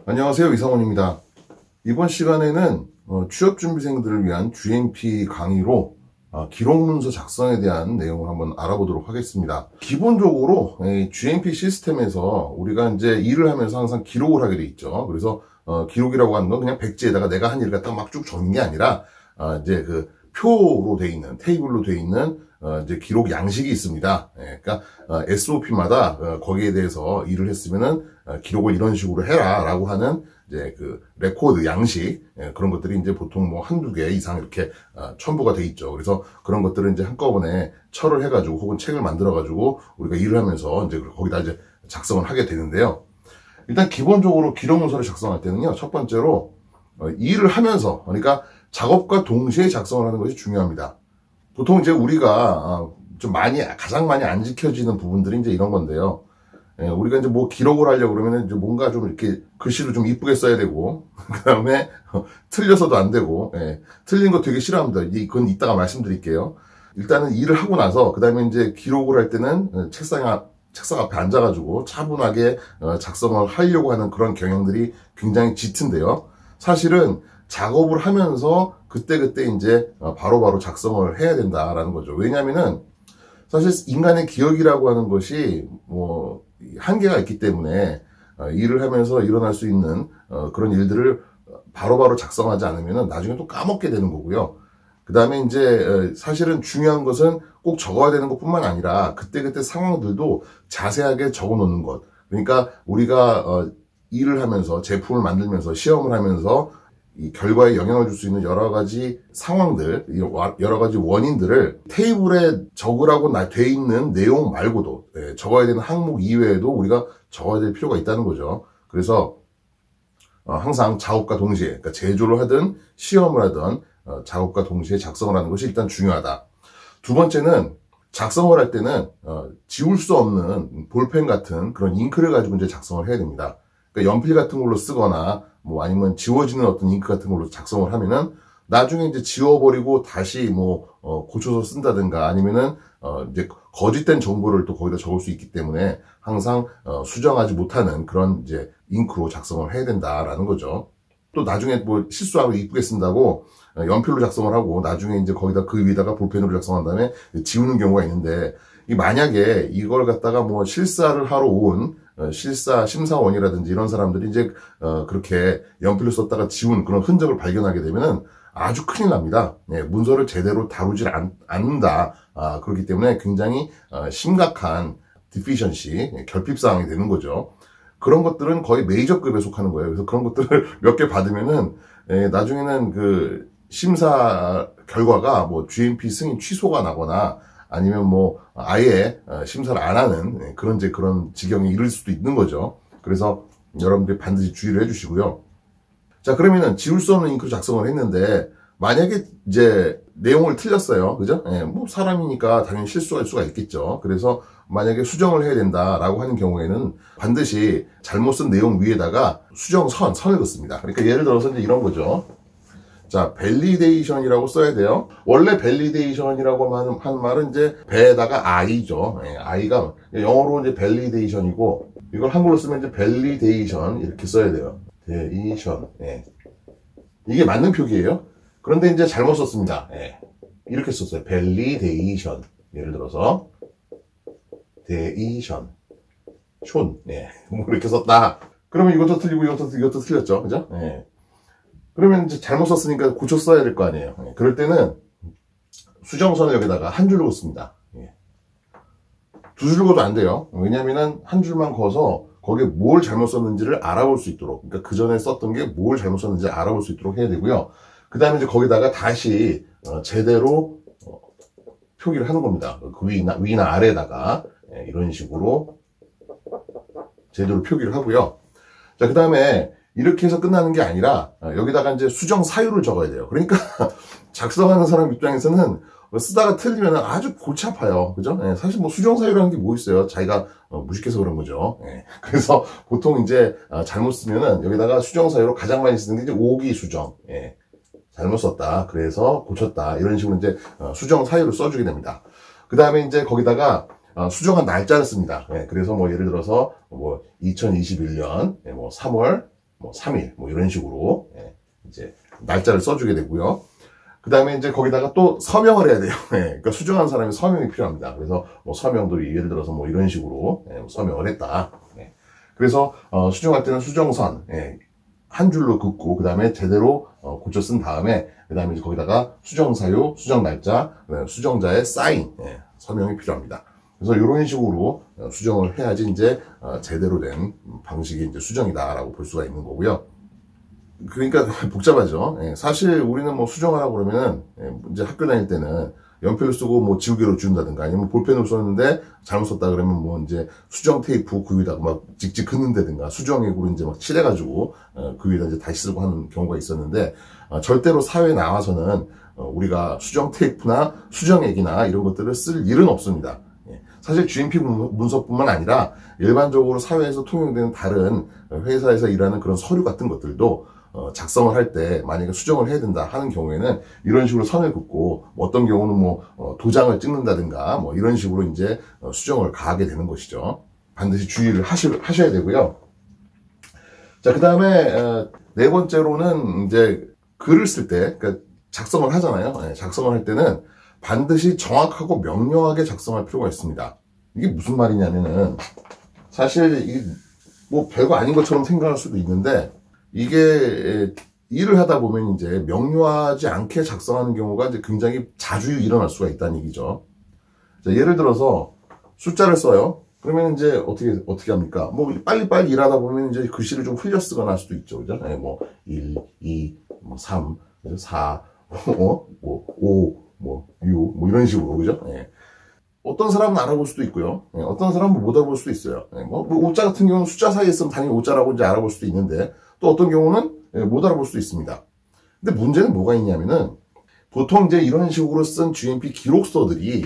안녕하세요, 이성원입니다. 이번 시간에는 취업준비생들을 위한 GMP 강의로 기록문서 작성에 대한 내용을 한번 알아보도록 하겠습니다. 기본적으로 GMP 시스템에서 우리가 이제 일을 하면서 항상 기록을 하게 돼 있죠. 그래서 기록이라고 하는 건 그냥 백지에다가 내가 한 일을 갖다가 막 쭉 적는 게 아니라 이제 그 표로 돼 있는, 테이블로 돼 있는 이제 기록 양식이 있습니다. 그러니까 SOP마다 거기에 대해서 일을 했으면은 기록을 이런 식으로 해라라고 하는 이제 그 레코드 양식, 그런 것들이 이제 보통 뭐 한두 개 이상 이렇게 첨부가 돼 있죠. 그래서 그런 것들을 이제 한꺼번에 철을 해가지고 혹은 책을 만들어가지고 우리가 일을 하면서 이제 거기다 이제 작성을 하게 되는데요. 일단 기본적으로 기록 문서를 작성할 때는요, 첫 번째로 일을 하면서, 그러니까 작업과 동시에 작성을 하는 것이 중요합니다. 보통 이제 우리가 좀 가장 많이 안 지켜지는 부분들이 이제 이런 건데요. 우리가 이제 뭐 기록을 하려고 그러면 이제 뭔가 좀 이렇게 글씨를 좀 이쁘게 써야 되고, 그 다음에 틀려서도 안 되고, 틀린 거 되게 싫어합니다. 이건 이따가 말씀드릴게요. 일단은 일을 하고 나서, 그 다음에 이제 기록을 할 때는 책상 앞에 앉아가지고 차분하게 작성을 하려고 하는 그런 경향들이 굉장히 짙은데요. 사실은 작업을 하면서 그때그때 이제 바로바로 작성을 해야 된다라는 거죠. 왜냐면은 사실 인간의 기억이라고 하는 것이 뭐 한계가 있기 때문에 일을 하면서 일어날 수 있는 그런 일들을 바로바로 작성하지 않으면은 나중에 또 까먹게 되는 거고요. 그 다음에 이제 사실은 중요한 것은 꼭 적어야 되는 것뿐만 아니라 그때그때 상황들도 자세하게 적어 놓는 것. 그러니까 우리가 일을 하면서 제품을 만들면서 시험을 하면서 이 결과에 영향을 줄 수 있는 여러 가지 상황들, 여러 가지 원인들을 테이블에 적으라고 돼 있는 내용 말고도 적어야 되는 항목 이외에도 우리가 적어야 될 필요가 있다는 거죠. 그래서 항상 작업과 동시에, 그러니까 제조를 하든 시험을 하든 작업과 동시에 작성을 하는 것이 일단 중요하다. 두 번째는 작성을 할 때는 지울 수 없는 볼펜 같은 그런 잉크를 가지고 이제 작성을 해야 됩니다. 그러니까 연필 같은 걸로 쓰거나 뭐 아니면 지워지는 어떤 잉크 같은 걸로 작성을 하면은 나중에 이제 지워버리고 다시 뭐 고쳐서 쓴다든가 아니면은 이제 거짓된 정보를 또 거기다 적을 수 있기 때문에 항상 수정하지 못하는 그런 이제 잉크로 작성을 해야 된다라는 거죠. 또 나중에 뭐 실수하고 이쁘게 쓴다고 연필로 작성을 하고 나중에 이제 거기다 그 위에다가 볼펜으로 작성한 다음에 지우는 경우가 있는데, 만약에 이걸 갖다가 뭐 실사를 하러 온 실사 심사원이라든지 이런 사람들이 이제 그렇게 연필로 썼다가 지운 그런 흔적을 발견하게 되면은 아주 큰일 납니다. 문서를 제대로 다루질 않는다. 그렇기 때문에 굉장히 심각한 디피션시, 결핍 사항이 되는 거죠. 그런 것들은 거의 메이저급에 속하는 거예요. 그래서 그런 것들을 몇 개 받으면은 나중에는 그 심사 결과가 뭐 GMP 승인 취소가 나거나 아니면 뭐 아예 심사를 안 하는 그런 지경에 이를 수도 있는 거죠. 그래서 여러분들이 반드시 주의를 해주시고요. 자, 그러면은 지울 수 없는 잉크로 작성을 했는데 만약에 이제 내용을 틀렸어요. 그죠? 뭐 사람이니까 당연히 실수할 수가 있겠죠. 그래서 만약에 수정을 해야 된다라고 하는 경우에는 반드시 잘못 쓴 내용 위에다가 선을 긋습니다. 그러니까 예를 들어서 이제 이런 거죠. 자, 밸리데이션이라고 써야 돼요. 원래 밸리데이션이라고 하는 말은 이제 배에다가 I죠. I가 영어로 이제 밸리데이션이고, 이걸 한글로 쓰면 이제 밸리데이션 이렇게 써야 돼요. 데이션. 이게 맞는 표기예요. 그런데 이제 잘못 썼습니다. 이렇게 썼어요. 밸리데이션. 예를 들어서 데이션. 뭐 이렇게 썼다. 그러면 이것도 틀리고 이것도 틀렸죠. 그죠? 그러면 이제 잘못 썼으니까 고쳐 써야 될 거 아니에요. 그럴 때는 수정선을 여기다가 한 줄로 긋습니다. 두 줄 긋어도 안 돼요. 왜냐면은 한 줄만 긋어서 거기에 뭘 잘못 썼는지를 알아볼 수 있도록, 그러니까 그 전에 썼던 게 뭘 잘못 썼는지 알아볼 수 있도록 해야 되고요. 그 다음에 이제 거기다가 다시 제대로 표기를 하는 겁니다. 그 위나 아래에다가 이런 식으로 제대로 표기를 하고요. 자, 그 다음에 이렇게 해서 끝나는 게 아니라 여기다가 이제 수정 사유를 적어야 돼요. 그러니까 작성하는 사람 입장에서는 쓰다가 틀리면 아주 골치 아파요. 그죠? 사실 뭐 수정 사유라는 게 뭐 있어요? 자기가 무식해서 그런 거죠. 그래서 보통 이제 잘못 쓰면은 여기다가 수정 사유로 가장 많이 쓰는 게 이제 오기 수정. 잘못 썼다. 그래서 고쳤다. 이런 식으로 이제 수정 사유를 써주게 됩니다. 그 다음에 이제 거기다가 수정한 날짜를 씁니다. 그래서 뭐 예를 들어서 뭐 2021년 뭐 3월 뭐 3일, 뭐 이런 식으로, 예, 이제 날짜를 써주게 되고요. 그 다음에 이제 거기다가 또 서명을 해야 돼요. 예, 그러니까 수정한 사람이 서명이 필요합니다. 그래서 뭐 서명도 예를 들어서 뭐 이런 식으로, 예, 서명을 했다. 예. 그래서, 수정할 때는 수정선, 예, 한 줄로 긋고, 그 다음에 제대로, 고쳐 쓴 다음에, 그 다음에 거기다가 수정사유, 수정날짜, 수정자의 사인, 예, 서명이 필요합니다. 그래서 이런 식으로 수정을 해야지 이제 제대로 된 방식의 이제 수정이다라고 볼 수가 있는 거고요. 그러니까 복잡하죠. 예, 사실 우리는 뭐 수정하라고 그러면은, 예, 이제 학교 다닐 때는 연필을 쓰고 뭐 지우개로 지운다든가 아니면 볼펜으로 썼는데 잘못 썼다 그러면 뭐 이제 수정 테이프 그 위에다가 막 직직 긋는다든가 수정액으로 이제 막 칠해가지고 그 위에다 이제 다시 쓰고 하는 경우가 있었는데, 절대로 사회에 나와서는 우리가 수정 테이프나 수정액이나 이런 것들을 쓸 일은 없습니다. 예, 사실 GMP 문서뿐만 아니라 일반적으로 사회에서 통용되는 다른 회사에서 일하는 그런 서류 같은 것들도 작성을 할 때 만약에 수정을 해야 된다 하는 경우에는 이런 식으로 선을 긋고, 어떤 경우는 뭐 도장을 찍는다든가 뭐 이런 식으로 이제 수정을 가하게 되는 것이죠. 반드시 주의를 하셔야 되고요. 자, 그 다음에 네 번째로는 이제 글을 쓸 때, 그러니까 작성을 하잖아요. 네, 작성을 할 때는 반드시 정확하고 명료하게 작성할 필요가 있습니다. 이게 무슨 말이냐면은, 사실 이게 뭐 별거 아닌 것처럼 생각할 수도 있는데, 이게 일을 하다 보면 이제 명료하지 않게 작성하는 경우가 이제 굉장히 자주 일어날 수가 있다는 얘기죠. 자, 예를 들어서 숫자를 써요. 그러면 이제 어떻게 합니까? 뭐 빨리빨리 일하다 보면 이제 글씨를 좀 흘려 쓰거나 할 수도 있죠. 그죠? 네, 뭐 1, 2, 뭐 3, 4, 5, 뭐 6, 뭐 이런 식으로. 그죠? 네. 어떤 사람은 알아볼 수도 있고요. 네, 어떤 사람은 못 알아볼 수도 있어요. 네, 뭐 오자 같은 경우는 숫자 사이에 있으면 당연히 오자라고 이제 알아볼 수도 있는데, 또 어떤 경우는 못 알아볼 수도 있습니다. 근데 문제는 뭐가 있냐면은, 보통 이제 이런 식으로 쓴 GMP 기록서들이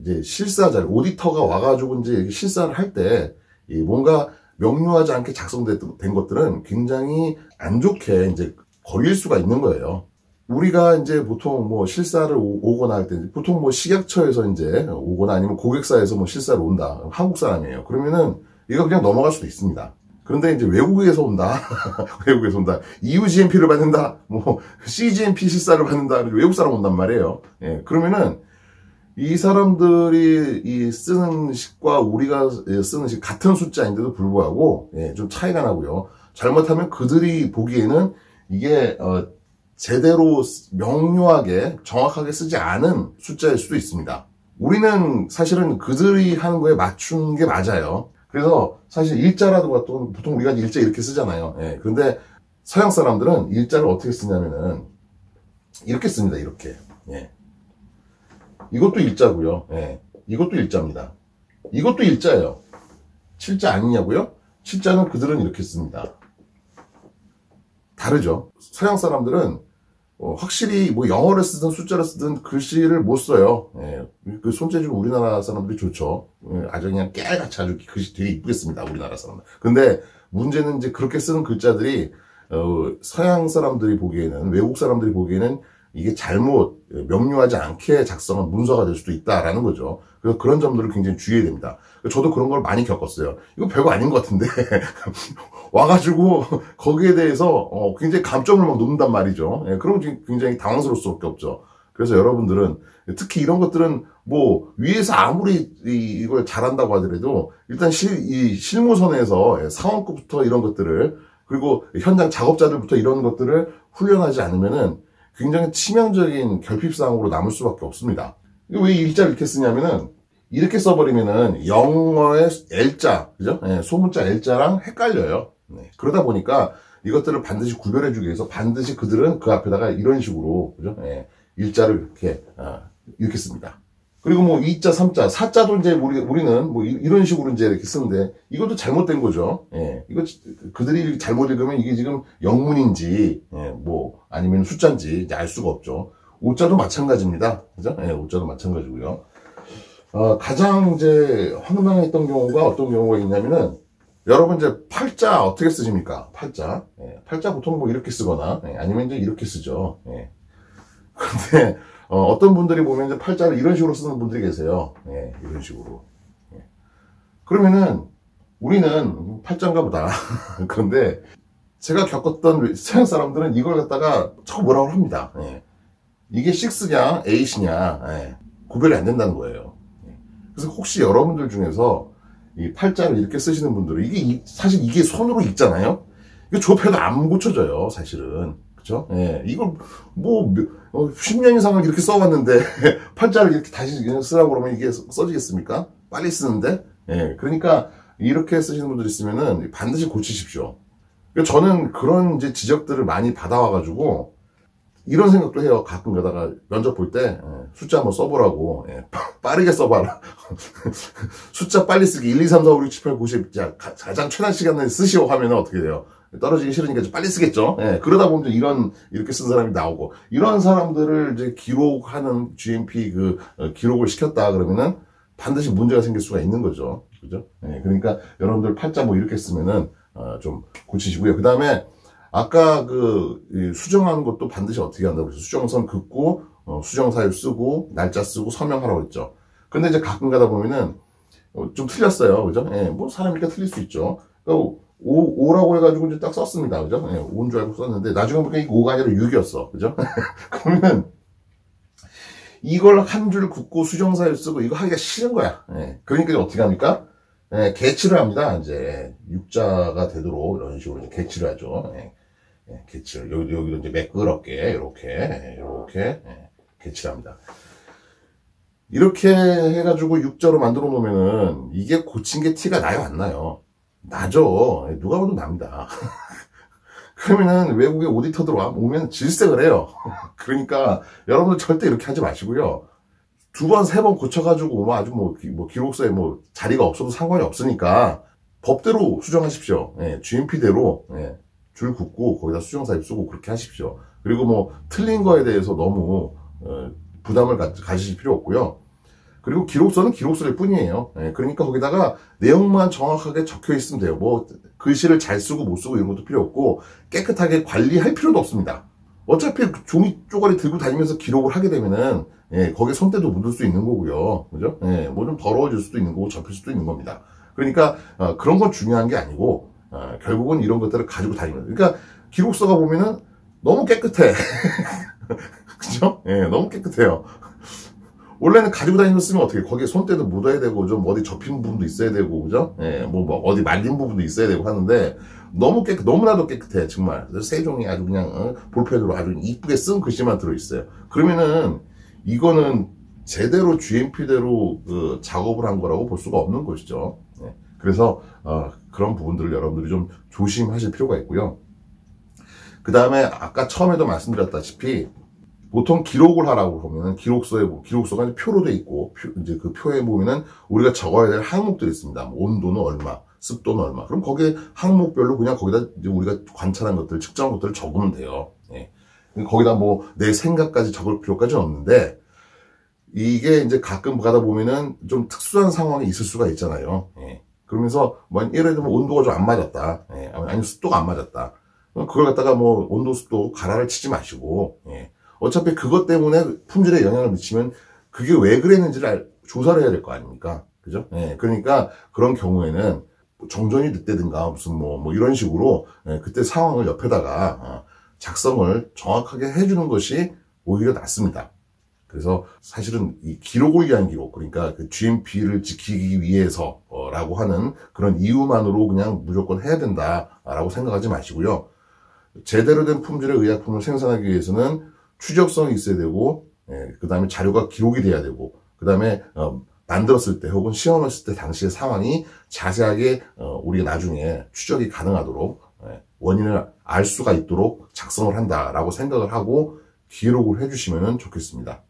이제 실사자를 오디터가 와가지고 이제 실사를 할 때 뭔가 명료하지 않게 작성된 것들은 굉장히 안 좋게 이제 걸릴 수가 있는 거예요. 우리가 이제 보통 뭐 실사를 오거나 할 때, 보통 뭐 식약처에서 이제 오거나 아니면 고객사에서 뭐 실사를 온다. 한국 사람이에요. 그러면은 이거 그냥 넘어갈 수도 있습니다. 그런데 이제 외국에서 온다. 외국에서 온다. EU GMP를 받는다. 뭐 CGMP 실사를 받는다. 외국 사람 온단 말이에요. 예, 그러면은 이 사람들이 이 쓰는 식과 우리가 쓰는 식 같은 숫자인데도 불구하고, 예, 좀 차이가 나고요. 잘못하면 그들이 보기에는 이게 제대로 명료하게 정확하게 쓰지 않은 숫자일 수도 있습니다. 우리는 사실은 그들이 하는 거에 맞춘 게 맞아요. 그래서 사실 일자라도 보통 우리가 일자 이렇게 쓰잖아요. 예, 그런데 서양 사람들은 일자를 어떻게 쓰냐면은 이렇게 씁니다. 이렇게. 예. 이것도 일자고요. 예. 이것도 일자입니다. 이것도 일자예요. 칠자 아니냐고요? 칠자는 그들은 이렇게 씁니다. 다르죠. 서양 사람들은 확실히 뭐 영어를 쓰든 숫자를 쓰든 글씨를 못 써요. 예. 그 손재주는 우리나라 사람들이 좋죠. 예. 아주 그냥 깨알같이 아주 글씨 되게 이쁘게 씁니다. 우리나라 사람들. 근데 문제는 이제 그렇게 쓰는 글자들이 서양 사람들이 보기에는, 외국 사람들이 보기에는 이게 잘못 명료하지 않게 작성한 문서가 될 수도 있다라는 거죠. 그래서 그런 점들을 굉장히 주의해야 됩니다. 저도 그런 걸 많이 겪었어요. 이거 별거 아닌 것 같은데 와가지고 거기에 대해서 굉장히 감점을 막 놓는단 말이죠. 예, 그러면 굉장히 당황스러울 수밖에 없죠. 그래서 여러분들은 특히 이런 것들은 뭐 위에서 아무리 이걸 잘한다고 하더라도 일단 이 실무선에서 사원급부터 이런 것들을, 그리고 현장 작업자들부터 이런 것들을 훈련하지 않으면은 굉장히 치명적인 결핍사항으로 남을 수밖에 없습니다. 왜 일자를 이렇게 쓰냐면은, 이렇게 써버리면은 영어의 L자, 그죠? 네, 소문자 L자랑 헷갈려요. 네, 그러다 보니까 이것들을 반드시 구별해주기 위해서 반드시 그들은 그 앞에다가 이런 식으로, 그죠? 네, 일자를 이렇게 씁니다. 그리고 뭐 2자, 3자, 4자도 이제 우리는 뭐 이런 식으로 이제 이렇게 쓰는데, 이것도 잘못된 거죠. 예. 이거 그들이 잘못 읽으면 이게 지금 영문인지, 예, 뭐 아니면 숫자인지 이제 알 수가 없죠. 오자도 마찬가지입니다. 그죠? 예, 오자도 마찬가지고요. 가장 이제 황당했던 경우가 어떤 경우가 있냐면은, 여러분 이제 팔자 어떻게 쓰십니까? 팔자. 예, 팔자 보통 뭐 이렇게 쓰거나, 예, 아니면 이제 이렇게 쓰죠. 예. 근데 어떤 분들이 보면 이제 팔자를 이런 식으로 쓰는 분들이 계세요. 예, 이런 식으로. 그러면은 우리는 팔자인가 보다. 그런데 제가 겪었던 서양 사람들은 이걸 갖다가 자꾸 뭐라고 합니다. 예. 이게 6냐 8이냐 예. 구별이 안 된다는 거예요. 예. 그래서 혹시 여러분들 중에서 이 팔자를 이렇게 쓰시는 분들은 사실 이게 손으로 읽잖아요. 이거 좁혀도 안 고쳐져요, 사실은. 그쵸? 예. 이걸 뭐 10년 이상을 이렇게 써왔는데 팔자를 이렇게 다시 쓰라고 그러면 이게 써지겠습니까? 빨리 쓰는데. 예. 그러니까 이렇게 쓰시는 분들 있으면은 반드시 고치십시오. 저는 그런 이제 지적들을 많이 받아와가지고 이런 생각도 해요. 가끔 가다가 면접 볼 때 숫자 한번 써보라고. 빠르게 써봐라. 숫자 빨리 쓰기 1, 2, 3, 4, 5, 6, 7, 8, 9, 10 가장 최단 시간에 쓰시오 하면 어떻게 돼요? 떨어지기 싫으니까 좀 빨리 쓰겠죠. 그러다 보면 이렇게 쓴 사람이 나오고 이런 사람들을 이제 기록하는 GMP 기록을 시켰다 그러면은 반드시 문제가 생길 수가 있는 거죠. 그죠? 그러니까 여러분들 팔자 뭐 이렇게 쓰면은 좀 고치시고요. 그 다음에 아까 수정하는 것도 반드시 어떻게 한다고 그랬어요. 수정선 긋고 수정사유 쓰고 날짜 쓰고 서명하라고 했죠. 근데 이제 가끔 가다 보면은 좀 틀렸어요. 그죠? 뭐 사람이니까 틀릴 수 있죠. 그러니까 5라고 해가지고 이제 딱 썼습니다. 그죠? 5인 줄 알고 썼는데 나중에 보니까 이게 5가 아니라 6이었어. 그죠? 그러면 이걸 한 줄 긋고 수정사유 쓰고 이거 하기가 싫은 거야. 그러니까 어떻게 합니까? 개치를 합니다. 이제 육자가 되도록 이런 식으로 이제 개치를 하죠. 개치를 여기로 이제 매끄럽게 이렇게 개치를 합니다. 이렇게 해가지고 육자로 만들어 놓으면은 이게 고친 게 티가 나요, 안 나요? 나죠. 누가 봐도 납니다. 그러면은 외국에 오디터들 오면 질색을 해요. 그러니까 여러분들 절대 이렇게 하지 마시고요. 2번, 3번 고쳐가지고 아주 기록서에 자리가 없어도 상관이 없으니까 법대로 수정하십시오. GMP대로 줄 긋고 거기다 수정사유 쓰고 그렇게 하십시오. 그리고 틀린 거에 대해서 너무 부담을 가지실 필요 없고요. 그리고 기록서는 기록서일 뿐이에요. 그러니까 거기다가 내용만 정확하게 적혀 있으면 돼요. 글씨를 잘 쓰고 못 쓰고 이런 것도 필요 없고 깨끗하게 관리할 필요도 없습니다. 어차피 종이 쪼가리 들고 다니면서 기록을 하게 되면은 거기에 손때도 묻을 수 있는 거고요. 그죠? 뭐 좀 더러워질 수도 있는 거고 접힐 수도 있는 겁니다. 그러니까 그런 건 중요한 게 아니고 결국은 이런 것들을 가지고 다니면 그러니까 기록서가 보면은 너무 깨끗해. 그죠? 너무 깨끗해요. 원래는 가지고 다니면서 쓰면 어떻게 거기에 손때도 묻어야 되고 좀 어디 접힌 부분도 있어야 되고 그죠? 어디 말린 부분도 있어야 되고 하는데 너무나도 깨끗해 정말. 세종이 아주 그냥 볼펜으로 아주 이쁘게 쓴 글씨만 들어있어요. 그러면은 이거는 제대로 GMP대로 작업을 한 거라고 볼 수가 없는 것이죠. 그래서 그런 부분들을 여러분들이 좀 조심하실 필요가 있고요. 그 다음에 아까 처음에도 말씀드렸다시피 보통 기록을 하라고 보면은 기록서가 이제 표로 돼 있고 이제 그 표에 보면은 우리가 적어야 될 항목들이 있습니다. 온도는 얼마, 습도는 얼마. 그럼 거기에 항목별로 그냥 거기다 이제 우리가 관찰한 것들, 측정한 것들을 적으면 돼요. 거기다 내 생각까지 적을 필요까지는 없는데 이게 이제 가끔 가다 보면은 좀 특수한 상황이 있을 수가 있잖아요. 그러면서 예를 들면 온도가 좀 안 맞았다. 아니면 습도가 안 맞았다. 그걸 갖다가 온도, 습도 가라를 치지 마시고 어차피 그것 때문에 품질에 영향을 미치면 그게 왜 그랬는지를 조사를 해야 될 거 아닙니까? 그죠? 그러니까 그런 경우에는 정전이 됐다든가 무슨 이런 식으로 그때 상황을 옆에다가 작성을 정확하게 해주는 것이 오히려 낫습니다. 그래서 사실은 이 기록을 위한 기록, 그러니까 그 GMP를 지키기 위해서라고 하는 그런 이유만으로 그냥 무조건 해야 된다라고 생각하지 마시고요. 제대로 된 품질의 의약품을 생산하기 위해서는 추적성이 있어야 되고, 그 다음에 자료가 기록이 돼야 되고, 그 다음에 만들었을 때 혹은 시험했을 때 당시의 상황이 자세하게 우리가 나중에 추적이 가능하도록 원인을 알 수가 있도록 작성을 한다라고 생각을 하고 기록을 해주시면 좋겠습니다.